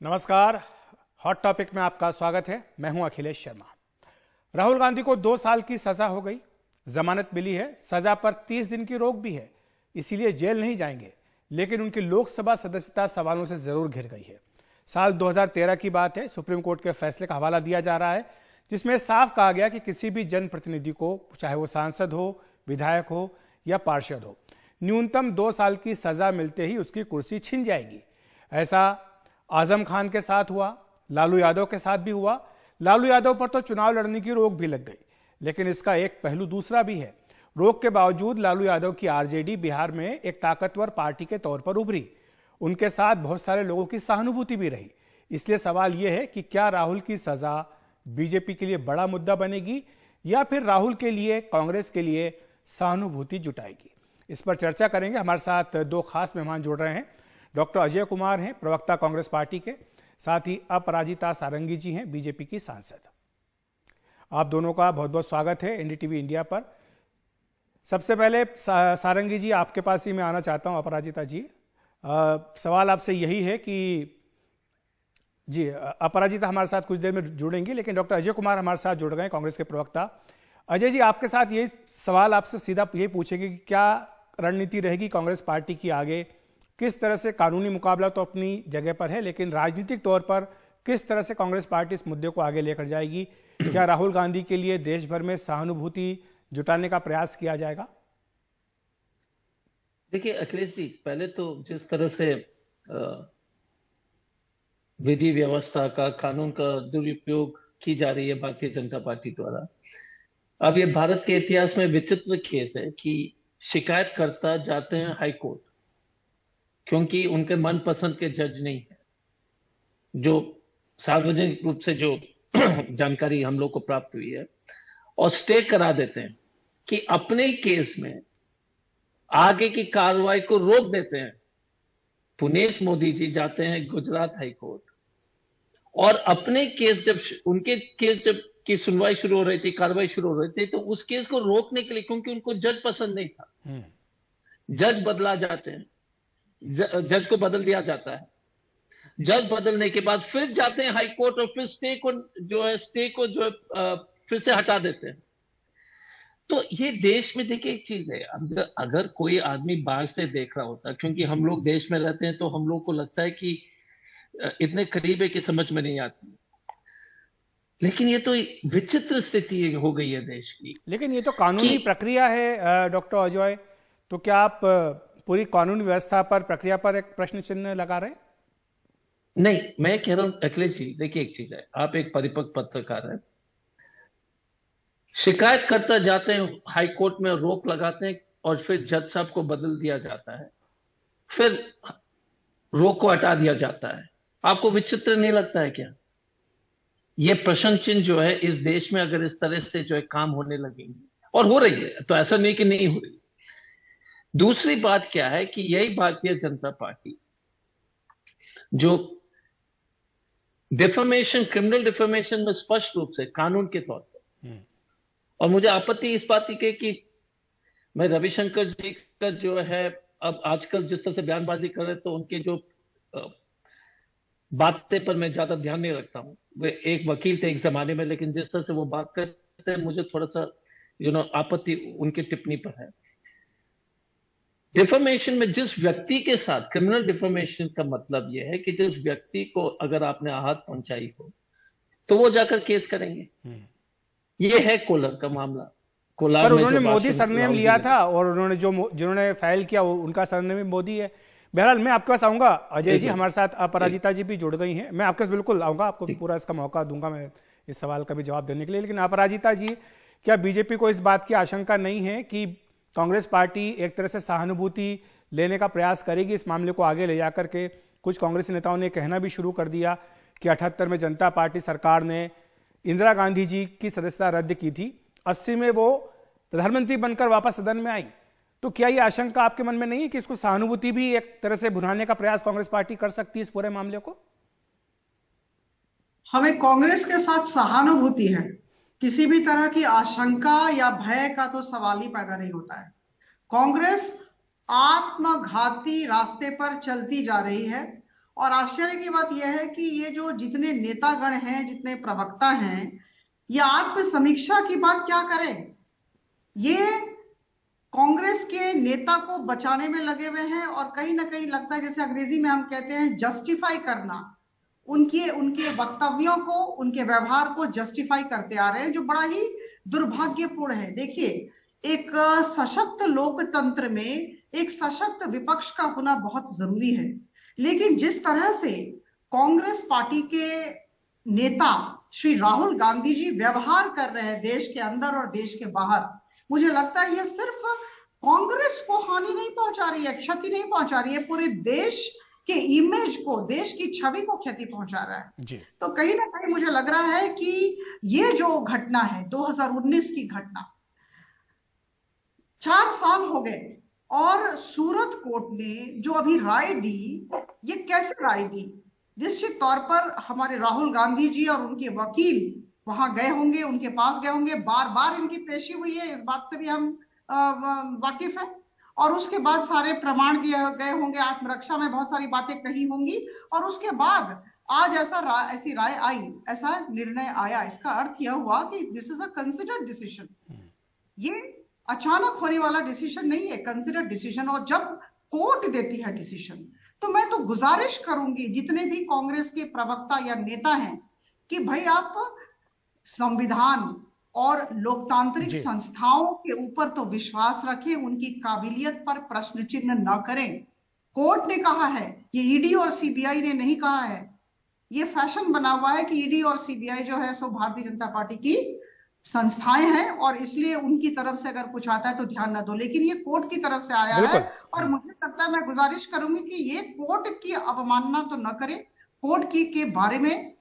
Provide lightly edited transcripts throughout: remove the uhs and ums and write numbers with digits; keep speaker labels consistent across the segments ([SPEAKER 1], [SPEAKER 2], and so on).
[SPEAKER 1] नमस्कार। Hot topic में आपका स्वागत है। मैं हूं अखिलेश शर्मा। राहुल गांधी को 2 साल की सजा हो गई, जमानत मिली है, सजा पर 30 दिन की रोक भी है, इसीलिए जेल नहीं जाएंगे, लेकिन उनकी लोकसभा सदस्यता सवालों से जरूर घिर गई है। साल 2013 की बात है। सुप्रीम कोर्ट के फैसले का हवाला दिया जा रहा है, जिसमें साफ कहा गया कि किसी भी जनप्रतिनिधि को, चाहे वो सांसद हो, विधायक हो या पार्षद हो, न्यूनतम 2 साल की सजा मिलते ही उसकी कुर्सी छिन जाएगी। ऐसा आजम खान के साथ हुआ, लालू यादव के साथ भी हुआ। लालू यादव पर तो चुनाव लड़ने की रोक भी लग गई, लेकिन इसका एक पहलू दूसरा भी है। रोक के बावजूद लालू यादव की आरजेडी बिहार में एक ताकतवर पार्टी के तौर पर उभरी। उनके साथ बहुत सारे लोगों की सहानुभूति भी रही। इसलिए सवाल यह है कि क्या राहुल की सजा बीजेपी के लिए बड़ा मुद्दा बनेगी या फिर राहुल के लिए, कांग्रेस के लिए सहानुभूति जुटाएगी। इस पर चर्चा करेंगे। हमारे साथ 2 खास मेहमान जुड़ रहे हैं। डॉक्टर अजय कुमार हैं, प्रवक्ता कांग्रेस पार्टी के, साथ ही अपराजिता सारंगी जी हैं, बीजेपी की सांसद। आप दोनों का बहुत बहुत स्वागत है एनडीटीवी इंडिया पर। सबसे पहले सारंगी जी, आपके पास ही मैं आना चाहता हूं। अपराजिता जी, सवाल आपसे यही है कि जी, अपराजिता हमारे साथ कुछ देर में जुड़ेंगी, लेकिन डॉक्टर अजय कुमार हमारे साथ जुड़ गए, कांग्रेस के प्रवक्ता। अजय जी, आपके साथ यही सवाल आपसे सीधा यही पूछेंगे कि क्या रणनीति रहेगी कांग्रेस पार्टी की आगे? किस तरह से कानूनी मुकाबला तो अपनी जगह पर है, लेकिन राजनीतिक तौर पर किस तरह से कांग्रेस पार्टी इस मुद्दे को आगे लेकर जाएगी? क्या राहुल गांधी के लिए देश भर में सहानुभूति जुटाने का प्रयास किया जाएगा?
[SPEAKER 2] देखिए अखिलेश जी, पहले तो जिस तरह से विधि व्यवस्था का, कानून का दुरुपयोग की जा रही है भारतीय जनता पार्टी द्वारा, अब ये भारत के इतिहास में विचित्र केस है कि शिकायतकर्ता जाते हैं हाई कोर्ट क्योंकि उनके मनपसंद के जज नहीं है। जो सार्वजनिक रूप से जो जानकारी हम लोग को प्राप्त हुई है, और स्टे करा देते हैं कि अपने केस में आगे की कार्रवाई को रोक देते हैं। पुनेश मोदी जी जाते हैं गुजरात हाई कोर्ट और अपने केस, जब उनके केस जब की सुनवाई शुरू हो रही थी, कार्रवाई शुरू हो रही थी, तो उस केस को रोकने के लिए, क्योंकि उनको जज पसंद नहीं था, जज बदला जाते हैं, जज को बदल दिया जाता है। जज बदलने के बाद फिर जाते हैं हाई कोर्ट और फिर स्टे को फिर से हटा देते हैं। तो ये देश में देखिए एक चीज है, अगर कोई आदमी बाहर से देख रहा होता, क्योंकि हम लोग देश में रहते हैं तो हम लोग को लगता है कि इतने करीब है कि समझ में नहीं आती, लेकिन ये तो विचित्र स्थिति हो गई है देश की।
[SPEAKER 1] लेकिन ये तो कानूनी प्रक्रिया है डॉक्टर अजय, तो क्या आप पूरी कानूनी व्यवस्था पर, प्रक्रिया पर एक प्रश्न चिन्ह लगा रहे हैं?
[SPEAKER 2] नहीं, मैं कह रहा हूं अखिलेश जी, देखिए एक चीज है, आप एक परिपक्व पत्रकार हैं, शिकायतकर्ता जाते हैं हाई कोर्ट में, रोक लगाते हैं और फिर जज साहब को बदल दिया जाता है, फिर रोक को हटा दिया जाता है। आपको विचित्र नहीं लगता है क्या? ये प्रश्न चिन्ह जो है इस देश में, अगर इस तरह से जो है काम होने लगेंगे, और हो रही है, तो ऐसा नहीं कि नहीं हो रही। दूसरी बात क्या है कि यही भारतीय जनता पार्टी जो डिफेमेशन, क्रिमिनल डिफेमेशन में स्पष्ट रूप से कानून के तौर पर, और मुझे आपत्ति इस बात की कि मैं रविशंकर जी का जो है, अब आजकल जिस तरह से बयानबाजी कर रहे, तो उनके जो बातें पर मैं ज्यादा ध्यान नहीं रखता हूं। वे एक वकील थे एक जमाने में, लेकिन जिस तरह से वो बात करते हैं, मुझे थोड़ा सा आपत्ति उनकी टिप्पणी पर है। डिफेमेशन में जिस व्यक्ति के साथ, क्रिमिनल डिफेमेशन का मतलब यह है कि जिस व्यक्ति को अगर आपने आहत पहुंचाई हो तो वो जाकर केस करेंगे। ये है कोलर का मामला। कोलार
[SPEAKER 1] पर
[SPEAKER 2] में
[SPEAKER 1] उन्होंने मोदी सरनेम लिया था, और उन्होंने जिन्होंने फाइल किया उनका सरनेम भी मोदी है। बहरहाल मैं आपके पास आऊंगा अजय जी, हमारे साथ अपराजिता जी भी जुड़ गई हैं। मैं आपके पास बिल्कुल आऊंगा, आपको पूरा इसका मौका दूंगा मैं इस सवाल का भी जवाब देने के लिए। लेकिन अपराजिता जी, क्या बीजेपी को इस बात की आशंका नहीं है कि कांग्रेस पार्टी एक तरह से सहानुभूति लेने का प्रयास करेगी इस मामले को आगे ले जाकर के? कुछ कांग्रेसी नेताओं ने कहना भी शुरू कर दिया कि 78 में जनता पार्टी सरकार ने इंदिरा गांधी जी की सदस्यता रद्द की थी, 80 में वो प्रधानमंत्री बनकर वापस सदन में आई। तो क्या ये आशंका आपके मन में नहीं है कि इसको सहानुभूति भी एक तरह से भुनाने का प्रयास कांग्रेस पार्टी कर सकती है इस पूरे मामले को?
[SPEAKER 3] हमें कांग्रेस के साथ सहानुभूति है, किसी भी तरह की आशंका या भय का तो सवाल ही पैदा नहीं होता है। कांग्रेस आत्मघाती रास्ते पर चलती जा रही है और आश्चर्य की बात यह है कि ये जो जितने नेतागण हैं, जितने प्रवक्ता हैं, ये आत्म समीक्षा की बात क्या करें। ये कांग्रेस के नेता को बचाने में लगे हुए हैं और कहीं ना कहीं लगता है, जैसे अंग्रेजी में हम कहते हैं, जस्टिफाई करना, उनके वक्तव्यों को, उनके व्यवहार को जस्टिफाई करते आ रहे हैं, जो बड़ा ही दुर्भाग्यपूर्ण है। देखिए, एक सशक्त लोकतंत्र में एक सशक्त विपक्ष का होना बहुत जरूरी है, लेकिन जिस तरह से कांग्रेस पार्टी के नेता श्री राहुल गांधी जी व्यवहार कर रहे हैं देश के अंदर और देश के बाहर, मुझे लगता है ये सिर्फ कांग्रेस को हानि नहीं पहुंचा रही है, क्षति नहीं पहुंचा रही है, पूरे देश के इमेज को, देश की छवि को क्षति पहुंचा रहा है
[SPEAKER 1] जी।
[SPEAKER 3] तो कहीं ना कहीं मुझे लग रहा है कि ये जो घटना है 2019 की घटना, 4 साल हो गए और सूरत कोर्ट ने जो अभी राय दी, ये कैसे राय दी। निश्चित तौर पर हमारे राहुल गांधी जी और उनके वकील वहां गए होंगे, उनके पास गए होंगे, बार बार इनकी पेशी हुई है, इस बात से भी हम वाकिफ है, और उसके बाद सारे प्रमाण दिए गए होंगे, आत्मरक्षा में बहुत सारी बातें कही होंगी, और उसके बाद आज ऐसी राय आई, ऐसा निर्णय आया। इसका अर्थ यह हुआ कि this is a considered decision, ये अचानक होने वाला डिसीजन नहीं है, कंसिडर्ड डिसीजन। और जब कोर्ट देती है डिसीजन, तो मैं तो गुजारिश करूंगी जितने भी कांग्रेस के प्रवक्ता या नेता हैं कि भाई आप संविधान और लोकतांत्रिक संस्थाओं के ऊपर तो विश्वास रखें, उनकी काबिलियत पर प्रश्न चिन्ह न करें। कोर्ट ने कहा है, ये ईडी और सीबीआई ने नहीं कहा है। ये फैशन बना हुआ है कि ईडी और सीबीआई जो है सो भारतीय जनता पार्टी की संस्थाएं हैं और इसलिए उनकी तरफ से अगर कुछ आता है तो ध्यान न दो, लेकिन ये कोर्ट की तरफ से आया है और मुझे लगता है, मैं गुजारिश करूंगी कि ये कोर्ट की अवमानना तो न करें, कोर्ट की के बारे में।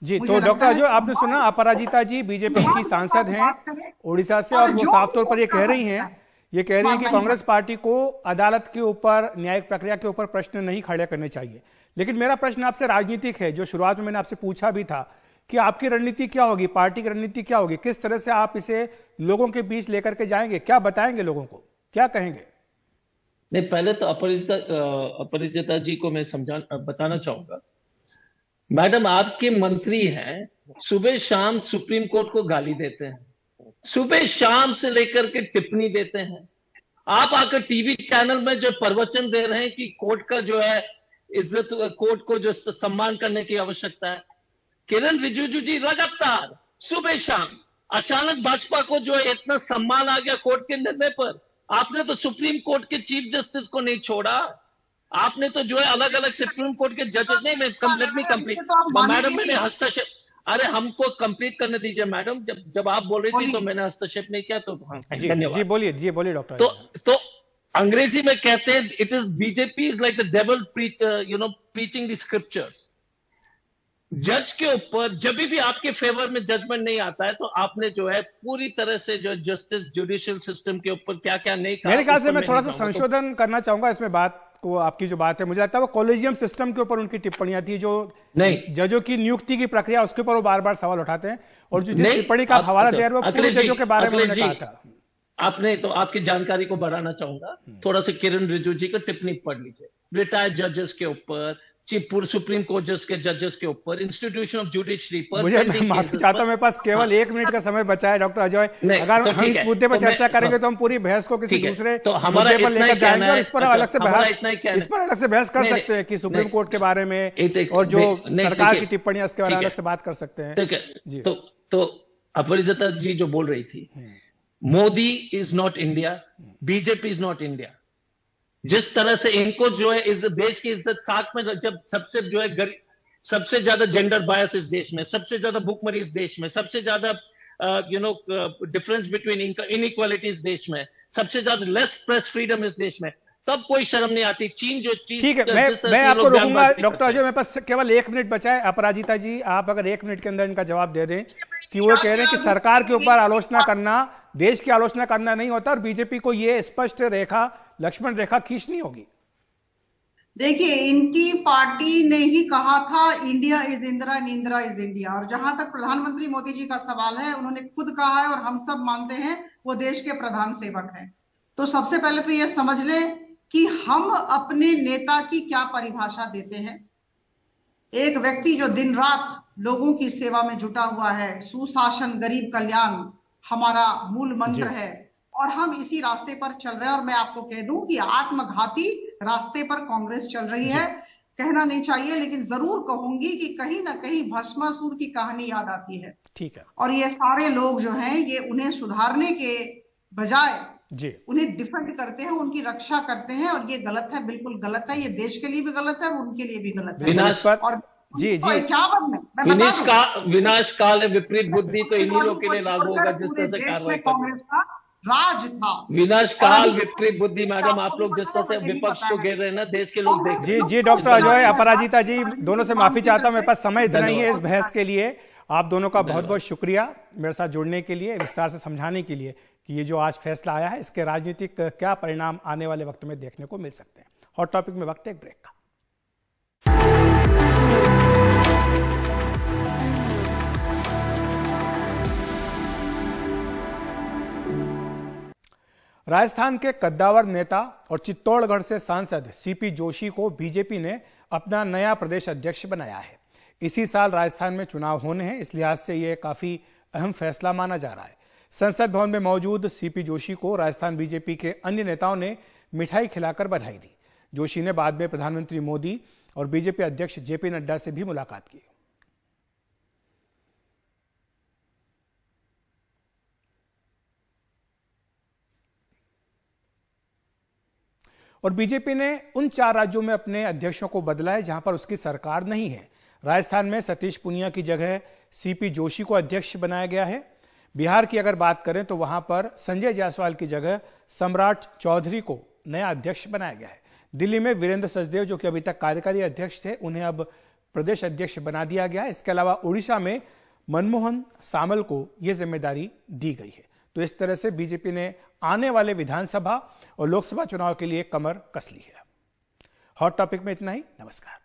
[SPEAKER 1] जी, तो डॉक्टर अजय, आपने सुना, अपराजिता जी बीजेपी की सांसद हैं उड़ीसा से, और वो साफ तौर पर ये कह रही हैं कि कांग्रेस पार्टी को अदालत के ऊपर, न्यायिक प्रक्रिया के ऊपर प्रश्न नहीं खड़े करने चाहिए। लेकिन मेरा प्रश्न आपसे राजनीतिक है, जो शुरुआत में मैंने आपसे पूछा भी था कि आपकी रणनीति क्या होगी, पार्टी की रणनीति क्या होगी, किस तरह से आप इसे लोगों के बीच लेकर के जाएंगे, क्या बताएंगे लोगों को, क्या कहेंगे?
[SPEAKER 2] नहीं, पहले तो अपराजिता जी को मैं बताना चाहूंगा, मैडम आपके मंत्री हैं, सुबह शाम सुप्रीम कोर्ट को गाली देते हैं, सुबह शाम से लेकर के टिप्पणी देते हैं। आप आकर टीवी चैनल में जो प्रवचन दे रहे हैं कि कोर्ट का जो है इज्जत, कोर्ट को जो सम्मान करने की आवश्यकता है। किरण रिजिजू जी लगातार सुबह शाम, अचानक भाजपा को जो है इतना सम्मान आ गया कोर्ट के निर्णय पर। आपने तो सुप्रीम कोर्ट के चीफ जस्टिस को नहीं छोड़ा, आपने तो जो है अलग अलग सुप्रीम कोर्ट के जजेस नहीं, मैं कंप्लीट मैडम, मैंने हस्तक्षेप, अरे हमको कंप्लीट करने दीजिए मैडम, जब आप बोल रही थी तो मैंने हस्तक्षेप नहीं किया, तो धन्यवाद।
[SPEAKER 1] जी बोलिए डॉक्टर।
[SPEAKER 2] तो अंग्रेजी में कहते हैं, it is BJP is like the devil preaching the scriptures. जज के ऊपर जब भी आपके फेवर में जजमेंट नहीं आता है, तो आपने जो है पूरी तरह से जो जस्टिस जुडिशियल सिस्टम के ऊपर क्या क्या नहीं कहा।
[SPEAKER 1] मेरे ख्याल से मैं थोड़ा सा संशोधन करना चाहूंगा इसमें बात को, आपकी जो बात है, मुझे लगता है वो कॉलेजियम सिस्टम के ऊपर उनकी टिप्पणियां थी, जो नहीं जजों की नियुक्ति की प्रक्रिया, उसके ऊपर वो बार बार सवाल उठाते हैं, और जो जिस टिप्पणी का हवाला दे रहे हैं वो पूरे जजों के बारे में उन्होंने कहा था।
[SPEAKER 2] आपने तो आपकी जानकारी को बढ़ाना चाहूंगा, थोड़ा सा किरण रिजिजू जी का टिप्पणी पढ़ लीजिए, रिटायर्ड जजेस के ऊपर, सुप्रीम कोर्ट के जजेस के ऊपर, इंस्टीट्यूशन ऑफ जुडिशरी पर।
[SPEAKER 1] मुझे माफी चाहता हूं, मेरे पास केवल 1 मिनट का समय बचा है डॉक्टर अजय, अगर हम इस मुद्दे पर चर्चा करेंगे तो हम पूरी बहस को किसी दूसरे मुद्दे पर लेकर जाएंगे, और इस पर अलग से बहस कर सकते हैं कि सुप्रीम कोर्ट के बारे में और जो सरकार की टिप्पणियां उसके बारे में अलग से बात कर सकते हैं।
[SPEAKER 2] ठीक है, तो अपराजिता जी जो बोल रही थी, Modi is not India, BJP is not India. जिस तरह से इनको जो है इस देश की इज्जत, साथ में जब सबसे जो है सबसे ज्यादा जेंडर बायस इस देश में, सबसे ज्यादा भूखमरी इस देश में, सबसे ज्यादा डिफरेंस बिटवीन इनइक्वालिटी इस देश में, सबसे ज्यादा लेस प्रेस फ्रीडम इस देश में, तब कोई शर्म नहीं आती। चीन जो चीज,
[SPEAKER 1] ठीक है, मैं आपको रोकूंगा डॉक्टर अजय, मेरे पास केवल 1 मिनट बचा है। अपराजिता जी, आप अगर 1 मिनट के अंदर इनका जवाब दे दें कि वो कह रहे हैं कि सरकार के ऊपर आलोचना करना देश की आलोचना करना नहीं होता, और बीजेपी को ये स्पष्ट रेखा, लक्ष्मण रेखा खींचनी होगी।
[SPEAKER 3] देखिए, इनकी पार्टी ने ही कहा था India is Indira and Indira is India, और जहां तक प्रधानमंत्री मोदी जी का सवाल है, उन्होंने खुद कहा है और हम सब मानते हैं वो देश के प्रधान सेवक हैं। तो सबसे पहले तो ये समझ लें कि हम अपने नेता की क्या परिभाषा देते हैं। एक व्यक्ति जो दिन रात लोगों की सेवा में जुटा हुआ है, सुशासन गरीब कल्याण हमारा मूल मंत्र है, और हम इसी रास्ते पर चल रहे हैं। और मैं आपको कह दूं कि आत्मघाती रास्ते पर कांग्रेस चल रही है। कहना नहीं चाहिए, लेकिन जरूर कहूंगी कि कहीं ना कहीं भस्मासुर की कहानी याद आती है।
[SPEAKER 1] ठीक है।
[SPEAKER 3] और ये सारे लोग जो हैं, ये उन्हें सुधारने के बजाय उन्हें डिफेंड करते हैं, उनकी रक्षा करते हैं, और ये गलत है, बिल्कुल गलत है। ये देश के लिए भी गलत है और उनके लिए भी गलत है। और
[SPEAKER 1] जी जी,
[SPEAKER 3] 51 में
[SPEAKER 2] विनाश काल है, विपरीत बुद्धि तो इन्हीं लोगों के लिए लागू होगा जिस तरह से कार्रवाई
[SPEAKER 3] कांग्रेस का राज था।
[SPEAKER 2] विनाश काल विपरीत बुद्धि। मैडम, आप लोग जिस तरह से विपक्ष को घेर रहे हैं ना, देश के लोग देख रहे हैं।
[SPEAKER 1] जी डॉक्टर अजय, अपराजिता जी, दोनों से माफी चाहता हूं, मेरे पास समय इतना ही है इस बहस के लिए। आप दोनों का बहुत बहुत शुक्रिया मेरे साथ जुड़ने के लिए, विस्तार से समझाने के लिए कि ये जो आज फैसला आया है इसके राजनीतिक क्या परिणाम आने वाले वक्त में देखने को मिल सकते हैं। हॉट टॉपिक में वक्त है एक ब्रेक का। राजस्थान के कद्दावर नेता और चित्तौड़गढ़ से सांसद सीपी जोशी को बीजेपी ने अपना नया प्रदेश अध्यक्ष बनाया है। इसी साल राजस्थान में चुनाव होने हैं, इस लिहाज से यह काफी अहम फैसला माना जा रहा है। संसद भवन में मौजूद सीपी जोशी को राजस्थान बीजेपी के अन्य नेताओं ने मिठाई खिलाकर बधाई दी। जोशी ने बाद में प्रधानमंत्री मोदी और बीजेपी अध्यक्ष जेपी नड्डा से भी मुलाकात की। और बीजेपी ने उन 4 राज्यों में अपने अध्यक्षों को बदला है जहां पर उसकी सरकार नहीं है। राजस्थान में सतीश पुनिया की जगह सीपी जोशी को अध्यक्ष बनाया गया है। बिहार की अगर बात करें तो वहां पर संजय जायसवाल की जगह सम्राट चौधरी को नया अध्यक्ष बनाया गया है। दिल्ली में वीरेंद्र सचदेव, जो कि अभी तक कार्यकारी अध्यक्ष थे, उन्हें अब प्रदेश अध्यक्ष बना दिया गया है। इसके अलावा उड़ीसा में मनमोहन सामल को यह जिम्मेदारी दी गई है। तो इस तरह से बीजेपी ने आने वाले विधानसभा और लोकसभा चुनाव के लिए कमर कस ली है। हॉट टॉपिक में इतना ही। नमस्कार।